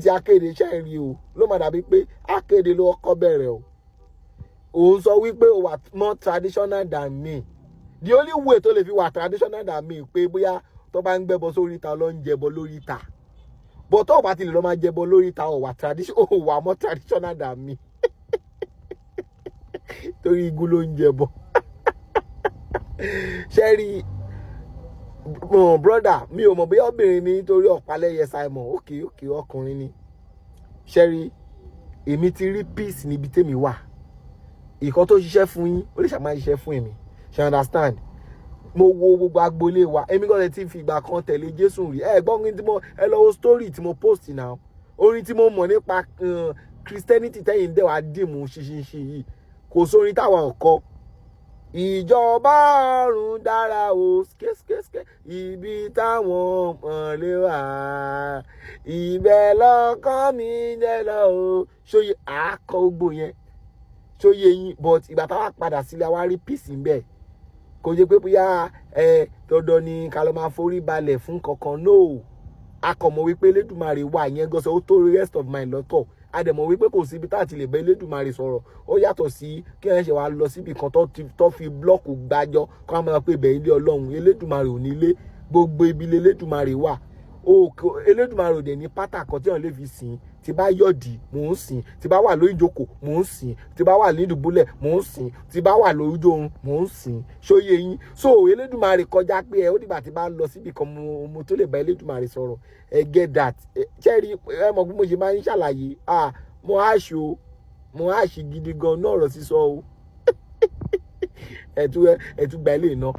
ti Akede ṣe rí o ló máa dàbí pé Akede ló kọ́ bẹ̀rẹ̀ o. Òun sọ wípé o wà more traditional than me. The only way tó lè fi wà traditional than me pé bóyá tó bá ń gbẹ́bọ sórí ìta ló ń jẹbọ lórí ìta. But tó bá ti lè lọ máa jẹbọ lórí ìta o wà more traditional than me. Torí igun ló ń jẹbọ. Sherry, brother, mi ò mọ̀ bóyá obìnrin ni nítorí ọ̀pálẹ́yẹ Simon. Okay, ọkùnrin ni. Sherry, èmi ti rí peace níbi tèmi wà. Ìkan tó ṣiṣẹ́ fún yín, ó lè ṣàmáà ṣiṣẹ́ fún èmi. She understand? Mo wo gbogbo agboolé wa. Èmi gan ti fi ìgbà kan tẹ̀lé Jésù rí. Gbọ́ orin tí ẹ lọ wo story tí mo post now. Orin tí mo mọ̀ nípa Christianity tẹ́yìn dẹ̀ wá dìmú ṣinṣin yìí. Kò sórin táwa ọ̀kọ́. Ìjọba ọ̀run dára o, skẹ́skẹ́skẹ́, ibi táwọn ọmọlé wà. Ibẹ̀ lọ́kàn mi jẹ́ lọ o. Ṣóyè àákọ́ gbogbo yẹn. Ṣóyè yín, but ìgbà táwa padà sílé wa rí peace ńbẹ̀. Kò jẹ́ pé bóyá dandan ni ká lọ máa forí balẹ̀ fún kankan. No. A kàn mọ̀ wípé Elédùmarè wà yẹn gan sọ ó tó rest of mind lọ́tọ̀. A dẹ̀ mọ̀ wípé kò sí ibi tá ti lè bá Elédùmarè sọ̀rọ̀. Ó yàtọ̀ sí kí ẹ ṣe wá lọ síbi kan tó fi blọ́ọ̀kù gbájọ́ kó máa pé ibẹ̀ ilé Ọlọ́run. Elédùmarè ò ní ilé, gbogbo ibi ilé Elédùmarè wà. Elédùmarè ò dẹ̀ ní pátá kan tí wọ́n lè fi sìn. Tí bá yọ̀dí mò ń sìn, tí bá wà lórí ìjókòó mò ń sìn, tí bá wà ní ìdùbúlẹ̀ mò ń sìn, tí bá wà lórí oorun mò ń sìn. Ṣóyè yín. So Elédùmarè kọjá pé ó dìgbà tí bá lọ síbi kan mo tó lè bá Elédùmarè sọ̀rọ̀. Get that. Cherry, mọ̀ bí mo ṣe máa ń ṣàlàyé. Mo àṣì gidi gan náà ọ̀rọ̀ sísọ o. Ẹ tún gba ilé náà.